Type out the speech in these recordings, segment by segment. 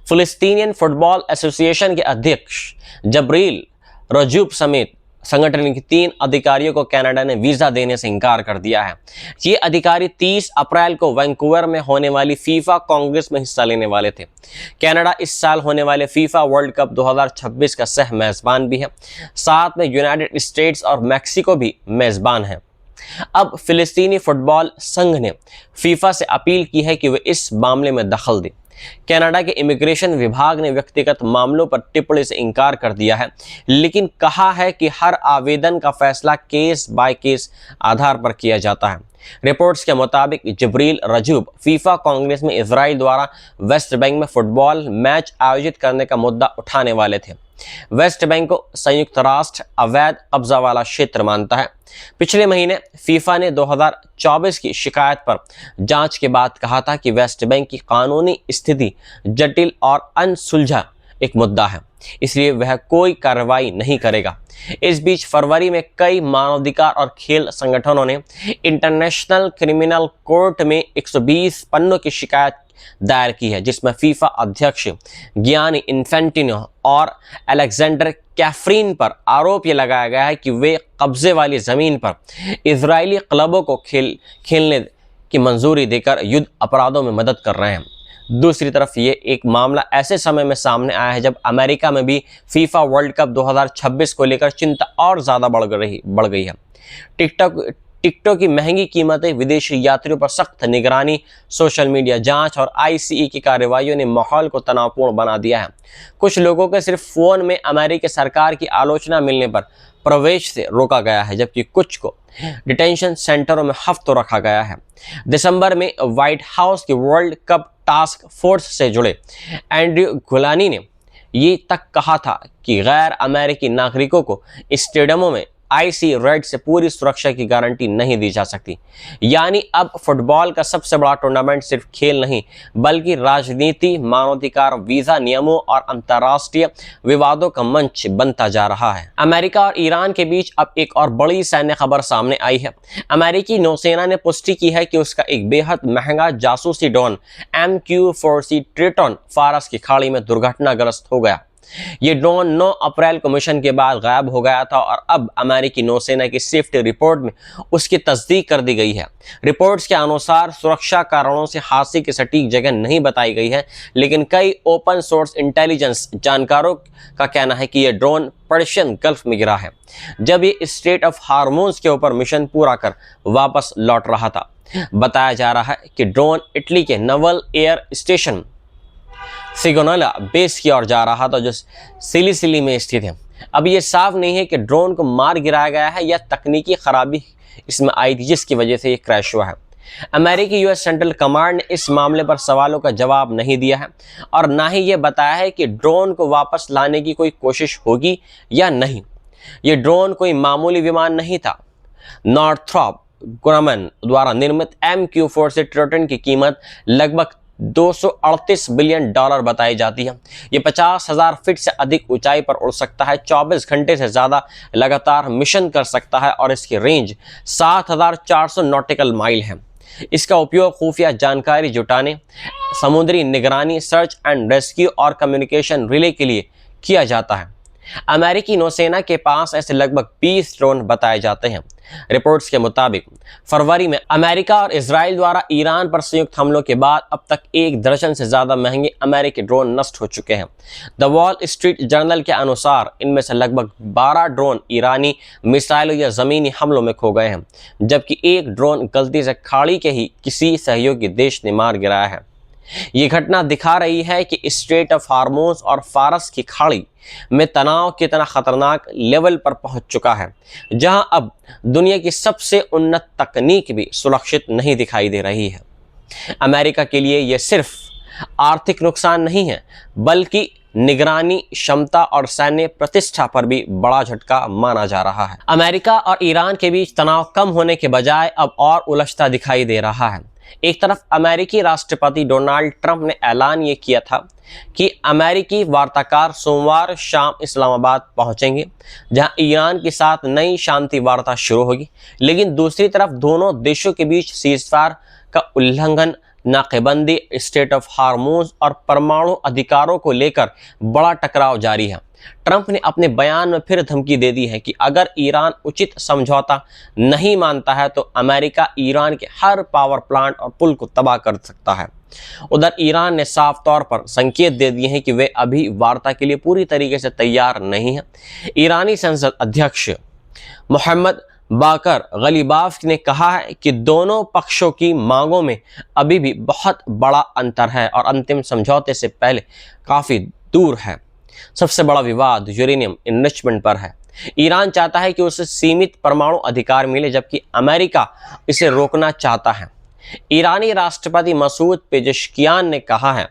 फिलिस्तीनियन football association के अध्यक्ष जबरील रजूब समेत संगठन के 3 अधिकारियों को कनाडा ने वीजा देने से इनकार कर दिया है। ये अधिकारी 30 अप्रैल को वैंकूवर में होने वाली फीफा कांग्रेस में हिस्सा लेने वाले थे। कनाडा इस साल होने वाले फीफा वर्ल्ड कप 2026 का सह मेजबान भी है। साथ में यूनाइटेड स्टेट्स और मैक्सिको भी मेजबान है। अब फिलिस्तीनी फुटबॉल संघ ने फीफा से अपील की है कि वे इस मामले में दखल दे। कनाडा के इमिग्रेशन विभाग ने व्यक्तिगत मामलों पर टिप्पणी से इनकार कर दिया है, लेकिन कहा है कि हर आवेदन का फैसला केस बाय केस आधार पर किया जाता है। रिपोर्ट्स के मुताबिक जबरील रजूब फीफा कांग्रेस में इजराइल द्वारा वेस्ट बैंक में फुटबॉल मैच आयोजित करने का मुद्दा उठाने वाले थे। वेस्ट बैंक को संयुक्त राष्ट्र अवैध कब्जा वाला क्षेत्र मानता है। पिछले महीने फीफा ने 2024 की शिकायत पर जांच के बाद कहा था कि वेस्ट बैंक की कानूनी स्थिति जटिल और अनसुलझा एक मुद्दा है, इसलिए वह कोई कार्रवाई नहीं करेगा। इस बीच फरवरी में कई मानवाधिकार और खेल संगठनों ने इंटरनेशनल क्रिमिनल कोर्ट में 120 पन्नों की शिकायत दायर की है, जिसमें फीफा अध्यक्ष गियानी इन्फेंटिनो और अलेक्जेंडर कैफरीन पर आरोप यह लगाया गया है कि वे कब्जे वाली जमीन पर इजरायली क्लबों को खेलने की मंजूरी देकर युद्ध अपराधों में मदद कर रहे हैं। दूसरी तरफ ये एक मामला ऐसे समय में सामने आया है जब अमेरिका में भी फीफा वर्ल्ड कप 2026 को लेकर चिंता और ज़्यादा बढ़ गई है। टिकटों की महंगी कीमतें, विदेशी यात्रियों पर सख्त निगरानी, सोशल मीडिया जांच और आईसीई की कार्रवाइयों ने माहौल को तनावपूर्ण बना दिया है। कुछ लोगों के सिर्फ फ़ोन में अमेरिकी सरकार की आलोचना मिलने पर प्रवेश से रोका गया है, जबकि कुछ को डिटेंशन सेंटरों में हफ्तों रखा गया है। दिसंबर में व्हाइट हाउस की वर्ल्ड कप टास्क फोर्स से जुड़े एंड्रयू गुलानी ने ये तक कहा था कि गैर अमेरिकी नागरिकों को स्टेडियमों में आईसी रेड से पूरी सुरक्षा की गारंटी नहीं दी जा सकती। यानी अब फुटबॉल का सबसे बड़ा टूर्नामेंट सिर्फ खेल नहीं, बल्कि राजनीति, मानवाधिकार, वीजा नियमों और अंतर्राष्ट्रीय विवादों का मंच बनता जा रहा है। अमेरिका और ईरान के बीच अब एक और बड़ी सैन्य खबर सामने आई है। अमेरिकी नौसेना ने पुष्टि की है कि उसका एक बेहद महंगा जासूसी ड्रोन MQ-4C ट्रिटन फारस की खाड़ी में दुर्घटनाग्रस्त हो गया। ये ड्रोन 9 अप्रैल को मिशन के बाद गायब हो गया था और अब अमेरिकी नौसेना की सेफ्टी रिपोर्ट में उसकी तस्दीक कर दी गई है। रिपोर्ट्स के अनुसार सुरक्षा कारणों से हादसे की सटीक जगह नहीं बताई गई है, लेकिन कई ओपन सोर्स इंटेलिजेंस जानकारों का कहना है कि यह ड्रोन पर्शियन गल्फ में गिरा है जब ये स्ट्रेट ऑफ हार्मोन्स के ऊपर मिशन पूरा कर वापस लौट रहा था। बताया जा रहा है कि ड्रोन इटली के नवल एयर स्टेशन सिगोनाला बेस की ओर जा रहा था, जो सिली में स्थित है। अब ये साफ नहीं है कि ड्रोन को मार गिराया गया है या तकनीकी खराबी इसमें आई थी जिसकी वजह से ये क्रैश हुआ है। अमेरिकी यूएस सेंट्रल कमांड ने इस मामले पर सवालों का जवाब नहीं दिया है और ना ही ये बताया है कि ड्रोन को वापस लाने की कोई कोशिश होगी या नहीं। ये ड्रोन कोई मामूली विमान नहीं था। नॉर्थ्रॉप ग्रामन द्वारा निर्मित MQ-4C ट्रिटन की कीमत लगभग $238 बिलियन बताई जाती है। ये 50,000 फीट से अधिक ऊंचाई पर उड़ सकता है, 24 घंटे से ज़्यादा लगातार मिशन कर सकता है और इसकी रेंज 7,400 नॉटिकल माइल है। इसका उपयोग खुफिया जानकारी जुटाने, समुद्री निगरानी, सर्च एंड रेस्क्यू और कम्युनिकेशन रिले के लिए किया जाता है। अमेरिकी नौसेना के पास ऐसे लगभग 20 ड्रोन बताए जाते हैं। रिपोर्ट्स के मुताबिक फरवरी में अमेरिका और इजराइल द्वारा ईरान पर संयुक्त हमलों के बाद अब तक 1 दर्जन से ज्यादा महंगे अमेरिकी ड्रोन नष्ट हो चुके हैं। द वॉल स्ट्रीट जर्नल के अनुसार इनमें से लगभग 12 ड्रोन ईरानी मिसाइलों या जमीनी हमलों में खो गए हैं, जबकि 1 ड्रोन गलती से खाड़ी के ही किसी सहयोगी देश ने मार गिराया है। ये घटना दिखा रही है कि स्ट्रेट ऑफ हार्मोन्स और फारस की खाड़ी में तनाव कितना खतरनाक लेवल पर पहुंच चुका है, जहां अब दुनिया की सबसे उन्नत तकनीक भी सुरक्षित नहीं दिखाई दे रही है। अमेरिका के लिए यह सिर्फ आर्थिक नुकसान नहीं है, बल्कि निगरानी क्षमता और सैन्य प्रतिष्ठा पर भी बड़ा झटका माना जा रहा है। अमेरिका और ईरान के बीच तनाव कम होने के बजाय अब और उलझता दिखाई दे रहा है। एक तरफ अमेरिकी राष्ट्रपति डोनाल्ड ट्रंप ने ऐलान ये किया था कि अमेरिकी वार्ताकार सोमवार शाम इस्लामाबाद पहुंचेंगे, जहां ईरान के साथ नई शांति वार्ता शुरू होगी। लेकिन दूसरी तरफ दोनों देशों के बीच सीजफायर का उल्लंघन नाकेबंदी, स्टेट ऑफ हार्मोज और परमाणु अधिकारों को लेकर बड़ा टकराव जारी है। ट्रंप ने अपने बयान में फिर धमकी दे दी है कि अगर ईरान उचित समझौता नहीं मानता है तो अमेरिका ईरान के हर पावर प्लांट और पुल को तबाह कर सकता है। उधर ईरान ने साफ तौर पर संकेत दे दिए हैं कि वे अभी वार्ता के लिए पूरी तरीके से तैयार नहीं है। ईरानी संसद अध्यक्ष मोहम्मद बाकर गलीबाफ ने कहा है कि दोनों पक्षों की मांगों में अभी भी बहुत बड़ा अंतर है और अंतिम समझौते से पहले काफी दूर है। सबसे बड़ा विवाद यूरेनियम इनरिचमेंट पर है। ईरान चाहता है कि उसे सीमित परमाणु अधिकार मिले, जबकि अमेरिका इसे रोकना चाहता है। ईरानी राष्ट्रपति मसूद पेजेश्कियान ने कहा है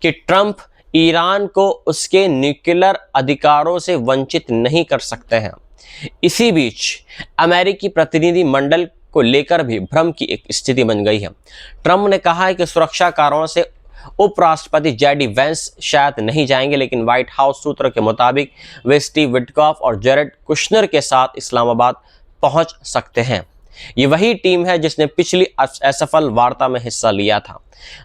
कि ट्रंप ईरान को उसके न्यूक्लियर अधिकारों से वंचित नहीं कर सकते हैं। इसी बीच अमेरिकी प्रतिनिधि मंडल को लेकर भी भ्रम की एक स्थिति बन गई है। ट्रंप ने कहा है कि सुरक्षा कारणों से उपराष्ट्रपति जेडी वेंस शायद नहीं जाएंगे, लेकिन व्हाइट हाउस सूत्रों के मुताबिक वे स्टीव विटकॉफ और जेरेड कुशनर के साथ इस्लामाबाद पहुंच सकते हैं। ये वही टीम है जिसने पिछली असफल वार्ता में हिस्सा लिया था।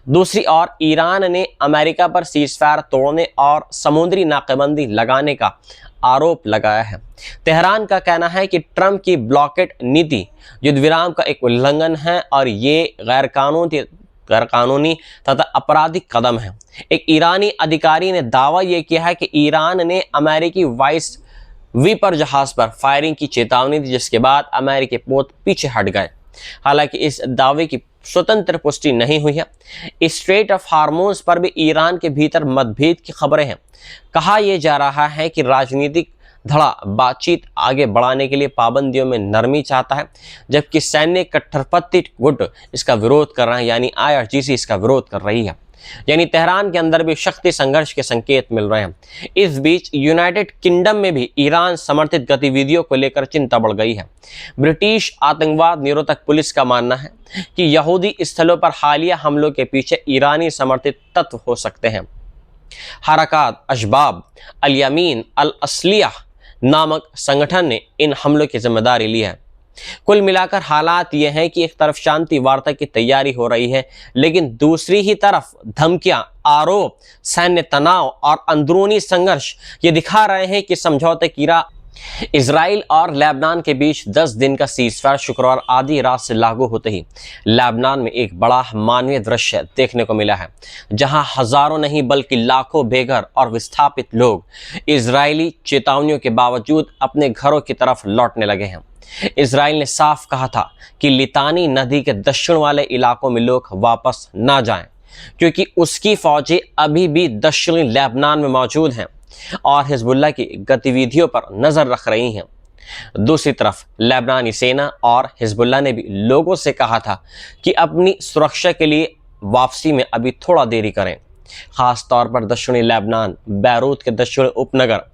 दूसरी ओर ईरान ने अमेरिका पर सीजफायर तोड़ने और समुद्री नाकेबंदी लगाने का आरोप लगाया है। तेहरान का कहना है कि ट्रंप की ब्लॉकेट नीति युद्ध विराम का एक उल्लंघन है और ये गैरकानूनी तथा आपराधिक कदम है। एक ईरानी अधिकारी ने दावा यह किया है कि ईरान ने अमेरिकी वाइस वीपर जहाज पर फायरिंग की चेतावनी दी, जिसके बाद अमेरिकी पोत पीछे हट गए। हालांकि इस दावे की स्वतंत्र पुष्टि नहीं हुई है। स्ट्रेट ऑफ हार्मोज पर भी ईरान के भीतर मतभेद की खबरें हैं। कहा यह जा रहा है कि राजनीतिक धड़ा बातचीत आगे बढ़ाने के लिए पाबंदियों में नरमी चाहता है, जबकि सैन्य कट्टरपंथी गुट इसका विरोध कर रहे हैं, यानी IRGC इसका विरोध कर रही है। यानी तेहरान के अंदर भी शक्ति संघर्ष के संकेत मिल रहे हैं। इस बीच यूनाइटेड किंगडम में भी ईरान समर्थित गतिविधियों को लेकर चिंता बढ़ गई है। ब्रिटिश आतंकवाद निरोधक पुलिस का मानना है कि यहूदी स्थलों पर हालिया हमलों के पीछे ईरानी समर्थित तत्व हो सकते हैं। हरकत अशबाब अल यमीन अल असलिया नामक संगठन ने इन हमलों की जिम्मेदारी ली है। कुल मिलाकर हालात ये हैं कि एक तरफ शांति वार्ता की तैयारी हो रही है, लेकिन दूसरी ही तरफ धमकियां, आरोप, सैन्य तनाव और अंदरूनी संघर्ष ये दिखा रहे हैं कि समझौते की राह इजराइल और लेबनान के बीच 10 दिन का सीजफायर शुक्रवार आधी रात से लागू होते ही लेबनान में एक बड़ा मानवीय दृश्य देखने को मिला है, जहां हजारों नहीं बल्कि लाखों बेघर और विस्थापित लोग इजरायली चेतावनियों के बावजूद अपने घरों की तरफ लौटने लगे हैं। इजराइल ने साफ कहा था कि लितानी नदी के दक्षिण वाले इलाकों में लोग वापस ना जाएं, क्योंकि उसकी फौजें अभी भी दक्षिणी लेबनान में मौजूद हैं और हिजबुल्लाह की गतिविधियों पर नजर रख रही हैं। दूसरी तरफ लेबनानी सेना और हिजबुल्लाह ने भी लोगों से कहा था कि अपनी सुरक्षा के लिए वापसी में अभी थोड़ा देरी करें। खास तौर पर दक्षिणी लेबनान, बैरूत के दक्षिणी उपनगर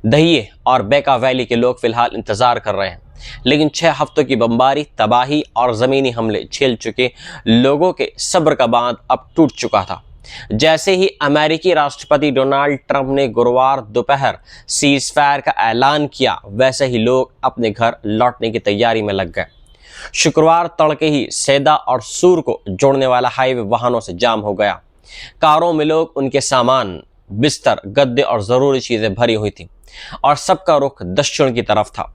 दहिए और बेका वैली के लोग फिलहाल इंतजार कर रहे हैं, लेकिन 6 हफ्तों की बमबारी, तबाही और जमीनी हमले झेल चुके लोगों के सब्र का बांध अब टूट चुका था। जैसे ही अमेरिकी राष्ट्रपति डोनाल्ड ट्रंप ने गुरुवार दोपहर सीजफायर का ऐलान किया, वैसे ही लोग अपने घर लौटने की तैयारी में लग गए। शुक्रवार तड़के ही सैदा और सूर को जोड़ने वाला हाईवे वाहनों से जाम हो गया। कारों में लोग, उनके सामान, बिस्तर, गद्दे और जरूरी चीजें भरी हुई थी और सबका रुख दक्षिण की तरफ था।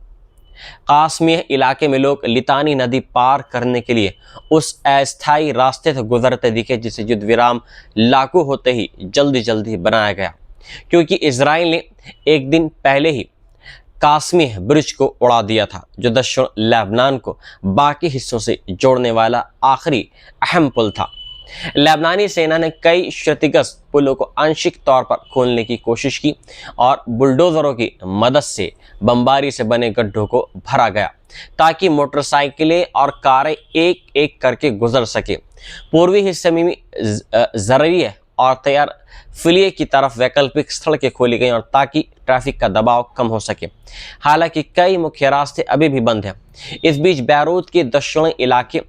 काश्मीर इलाके में लोग लितानी नदी पार करने के लिए उस अस्थायी रास्ते से गुजरते दिखे जिसे युद्ध विराम लागू होते ही जल्दी बनाया गया, क्योंकि इजराइल ने एक दिन पहले ही काश्मीर ब्रिज को उड़ा दिया था, जो दक्षिण लेबनान को बाकी हिस्सों से जोड़ने वाला आखिरी अहम पुल था। लेबनानी सेना ने कई क्षतिग्रस्त पुलों को आंशिक तौर पर खोलने की कोशिश की और बुलडोजरों की मदद से बमबारी से बने गड्ढों को भरा गया, ताकि मोटरसाइकिलें और कारें एक एक करके गुजर सके। पूर्वी हिस्से में जरिए और तैयार फिलिए की तरफ वैकल्पिक सड़कें खोली गई और ताकि ट्रैफिक का दबाव कम हो सके। हालांकि कई मुख्य रास्ते अभी भी बंद हैं। इस बीच बैरूत के दक्षिणी इलाके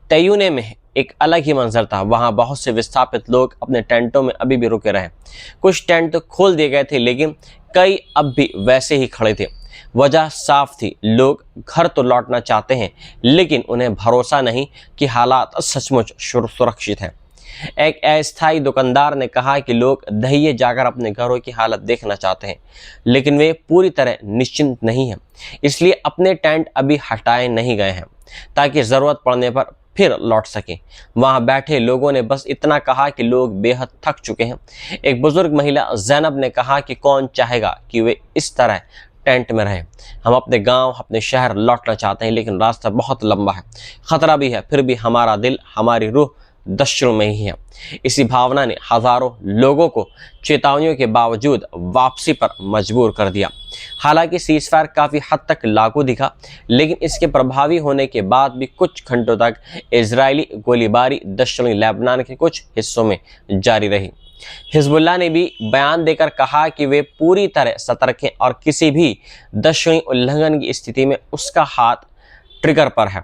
तयूने में एक अलग ही मंजर था। वहां बहुत से विस्थापित लोग अपने टेंटों में अभी भी रुके रहे। कुछ टेंट खोल दिए गए थे, लेकिन कई अब भी वैसे ही खड़े थे। वजह साफ थी, लोग घर तो लौटना चाहते हैं लेकिन उन्हें भरोसा नहीं कि हालात सचमुच सुरक्षित हैं। एक अस्थायी दुकानदार ने कहा कि लोग दहिये जाकर अपने घरों की हालत देखना चाहते हैं लेकिन वे पूरी तरह निश्चिंत नहीं हैं, इसलिए अपने टेंट अभी हटाए नहीं गए हैं ताकि ज़रूरत पड़ने पर फिर लौट सकें। वहां बैठे लोगों ने बस इतना कहा कि लोग बेहद थक चुके हैं। एक बुजुर्ग महिला जैनब ने कहा कि कौन चाहेगा कि वे इस तरह टेंट में रहें। हम अपने गांव, अपने शहर लौटना चाहते हैं लेकिन रास्ता बहुत लंबा है, खतरा भी है, फिर भी हमारा दिल, हमारी रूह दशरों में ही है। इसी भावना ने हजारों लोगों को चेतावनियों के बावजूद वापसी पर मजबूर कर दिया। हालांकि सीज़फायर काफ़ी हद तक लागू दिखा लेकिन इसके प्रभावी होने के बाद भी कुछ घंटों तक इजरायली गोलीबारी दक्षिणी लेबनान के कुछ हिस्सों में जारी रही। हिजबुल्लाह ने भी बयान देकर कहा कि वे पूरी तरह सतर्क हैं और किसी भी दक्षिणी उल्लंघन की स्थिति में उसका हाथ ट्रिगर पर है।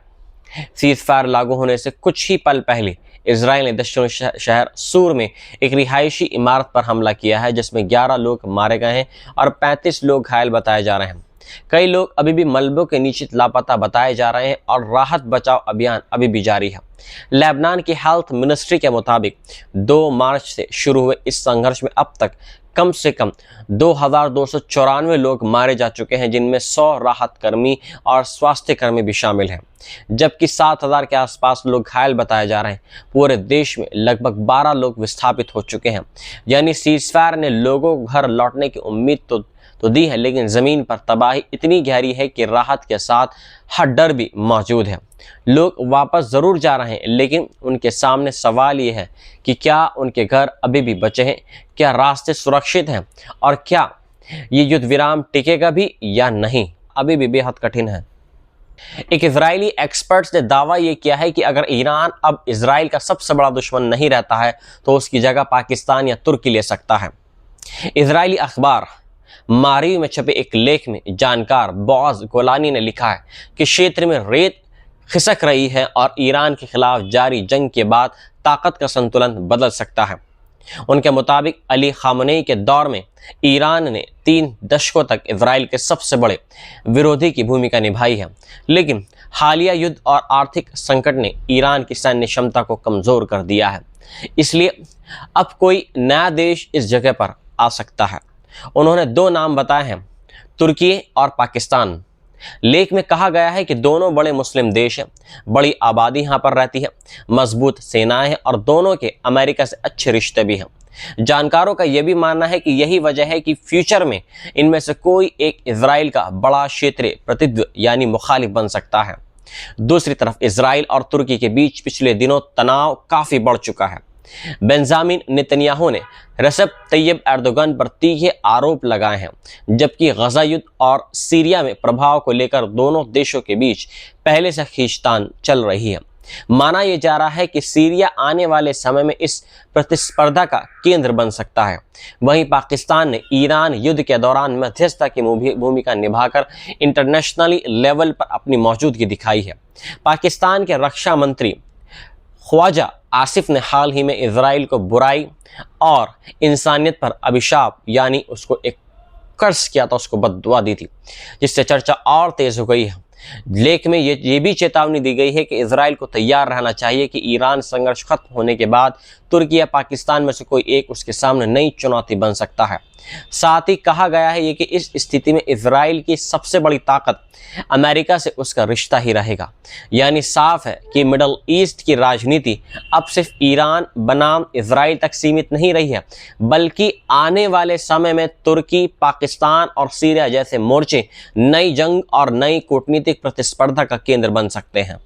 सीज़फायर लागू होने से कुछ ही पल पहले इजराइल ने दक्षिणी शहर सूर में एक रिहायशी इमारत पर हमला किया है जिसमें 11 लोग मारे गए हैं और 35 लोग घायल बताए जा रहे हैं। कई लोग अभी भी मलबों के नीचे लापता बताए जा रहे हैं और राहत बचाव अभियान अभी भी जारी है। लेबनान की हेल्थ मिनिस्ट्री के मुताबिक 2 मार्च से शुरू हुए इस संघर्ष में अब तक कम से कम 2294 लोग मारे जा चुके हैं, जिनमें 100 राहत कर्मी और स्वास्थ्य कर्मी भी शामिल हैं, जबकि 7000 के आसपास लोग घायल बताए जा रहे हैं। पूरे देश में लगभग 12 लोग विस्थापित हो चुके हैं। यानी सीज़फायर ने लोगों को घर लौटने की उम्मीद तो दी है लेकिन ज़मीन पर तबाही इतनी गहरी है कि राहत के साथ हर डर भी मौजूद है। लोग वापस ज़रूर जा रहे हैं लेकिन उनके सामने सवाल ये है कि क्या उनके घर अभी भी बचे हैं, क्या रास्ते सुरक्षित हैं और क्या ये युद्ध विराम टिकेगा भी या नहीं, अभी भी बेहद कठिन है। एक इजरायली एक्सपर्ट्स ने दावा ये किया है कि अगर ईरान अब इजराइल का सबसे बड़ा दुश्मन नहीं रहता है तो उसकी जगह पाकिस्तान या तुर्की ले सकता है। इजरायली अखबार मारीव में छपे एक लेख में जानकार बोआज गोलानी ने लिखा है कि क्षेत्र में रेत खिसक रही है और ईरान के खिलाफ जारी जंग के बाद ताकत का संतुलन बदल सकता है। उनके मुताबिक अली खामनेई के दौर में ईरान ने 3 दशकों तक इजराइल के सबसे बड़े विरोधी की भूमिका निभाई है, लेकिन हालिया युद्ध और आर्थिक संकट ने ईरान की सैन्य क्षमता को कमज़ोर कर दिया है, इसलिए अब कोई नया देश इस जगह पर आ सकता है। उन्होंने 2 नाम बताए हैं, तुर्की और पाकिस्तान। लेख में कहा गया है कि दोनों बड़े मुस्लिम देश हैं, बड़ी आबादी यहाँ पर रहती है, मजबूत सेनाएं हैं और दोनों के अमेरिका से अच्छे रिश्ते भी हैं। जानकारों का यह भी मानना है कि यही वजह है कि फ्यूचर में इनमें से कोई एक इजराइल का बड़ा क्षेत्रीय प्रतिद्वंदी यानी मुखालिफ बन सकता है। दूसरी तरफ इजराइल और तुर्की के बीच पिछले दिनों तनाव काफी बढ़ चुका है। बेंजामिन नेतन्याहू ने रेसेप तैयब एर्दोगन पर तीखे आरोप लगाए हैं, जबकि गजा युद्ध और सीरिया में प्रभाव को लेकर दोनों देशों के बीच पहले से खींचतान चल रही है। माना यह जा रहा है कि सीरिया आने वाले समय में इस प्रतिस्पर्धा का केंद्र बन सकता है। वहीं पाकिस्तान ने ईरान युद्ध के दौरान मध्यस्थता की भूमिका निभाकर इंटरनेशनली लेवल पर अपनी मौजूदगी दिखाई है। पाकिस्तान के रक्षा मंत्री ख्वाजा आसिफ ने हाल ही में इजराइल को बुराई और इंसानियत पर अभिशाप यानी उसको एक कर्ज किया था, उसको बद्दुआ दी थी, जिससे चर्चा और तेज हो गई है। लेख में ये भी चेतावनी दी गई है कि इजराइल को तैयार रहना चाहिए कि ईरान संघर्ष खत्म होने के बाद तुर्की या पाकिस्तान में से कोई एक उसके सामने नई चुनौती बन सकता है। साथ ही कहा गया है कि इस स्थिति में इजराइल की सबसे बड़ी ताकत अमेरिका से उसका रिश्ता ही रहेगा। यानी साफ है कि मिडल ईस्ट की राजनीति अब सिर्फ ईरान बनाम इजराइल तक सीमित नहीं रही है, बल्कि आने वाले समय में तुर्की, पाकिस्तान और सीरिया जैसे मोर्चे नई जंग और नई कूटनीतिक प्रतिस्पर्धा का केंद्र बन सकते हैं।